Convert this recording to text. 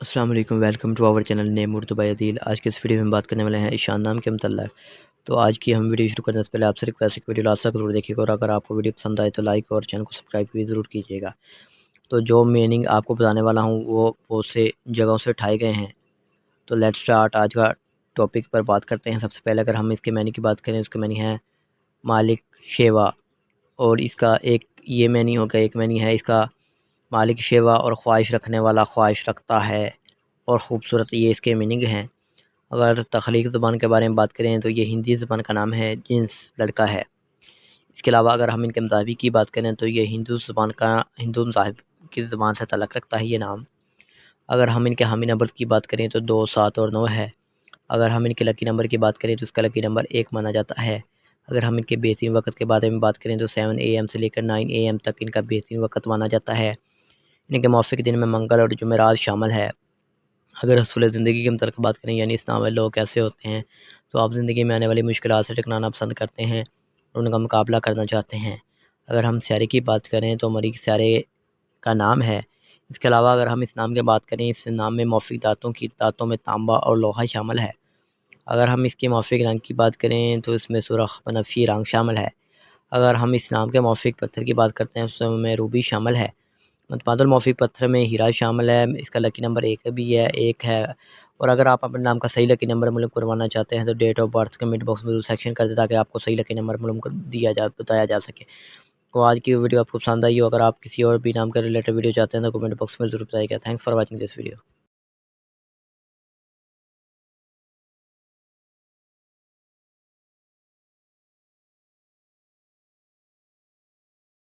अस्सलाम वालेकुम, welcome to our channel name Urdu by Adeel. आज के इस वीडियो में हम बात करने वाले हैं ईशान नाम के मतलब। तो आज की हम वीडियो शुरू करने से पहले आपसे रिक्वेस्ट है कि वीडियो लास्ट तक जरूर देखिएगा और अगर आपको वीडियो पसंद आए तो लाइक और चैनल को सब्सक्राइब भी ज़रूर कीजिएगा। तो जो मीनिंग आपको बताने वाला हूँ वो बहुत से जगहों से उठाए गए हैं। तो लेट्स स्टार्ट। आज का टॉपिक पर बात करते हैं। सबसे पहले अगर हम इसके मैनी की बात करें, उसके मैनी है मालिक शेवा। और इसका एक ये मैनी हो गया, एक मैनी है इसका मालिक शेवा और ख्वाहिश रखने वाला, ख्वाहिश रखता है और ख़ूबसूरत, ये इसके मीनिंग हैं। अगर तख्लीक ज़ुबान के बारे में बात करें तो ये हिंदी ज़ुबान का नाम है, जिन्स लड़का है। इसके अलावा अगर हम इनके मज़ाहिब की बात करें तो ये हिंदू ज़ुबान का, हिंदू मज़ाहिब की ज़ुबान से तल्लुक़ रखता है ये नाम। अगर हम इनके हामी नंबर की बात करें तो 2, 7 और 9 है। अगर हम इनके लकी नंबर की बात करें तो इसका लकी नंबर 1 माना जाता है। अगर हम इनके बेहतरीन वक़्त के बारे में बात करें तो 7 AM से लेकर 9 AM तक इनका बेहतरीन वक़्त माना जाता है। इनके मौफ़िक दिन में मंगल और जुमेरात शामिल है। अगर असूल ज़िंदगी के मतलब बात करें, यानी इस नाम वाले लोग कैसे होते हैं, तो आप ज़िंदगी में आने वाली मुश्किलात से टकराना पसंद करते हैं और उनका मुकाबला करना चाहते हैं। अगर हम स्यारे की बात करें तो मरीख़ स्यारे का नाम है। इसके अलावा अगर हम इस नाम की बात करें, इस नाम में मौफ़िक दाँतों में तांबा और लोहा शामिल है। अगर हम इसके मौफ़िक रंग की बात करें तो इसमें सुर्ख़ बनफ़ी रंग शामिल है। अगर हम इस नाम के मौफ़िक पत्थर की बात करते हैं, उसमें रूबी शामिल है। मुतबादल मौफ़िक पत्थर में हीरा शामिल है। इसका लकी नंबर 1 भी है, 1 है। और अगर आप अपने नाम का सही लकी नंबर मालूम करवाना चाहते हैं तो date of birth comment box में ज़रूर सेक्शन कर दें, ताकि आपको सही लकी नंबर मालूम कर बताया जा सके। तो आज की वीडियो आपको पसंद आई हो, अगर आप किसी और भी नाम के रिलेटेड वीडियो चाहते हैं तो कमेंट बॉक्स में ज़रूर बताइएगा। Thanks for watching this video.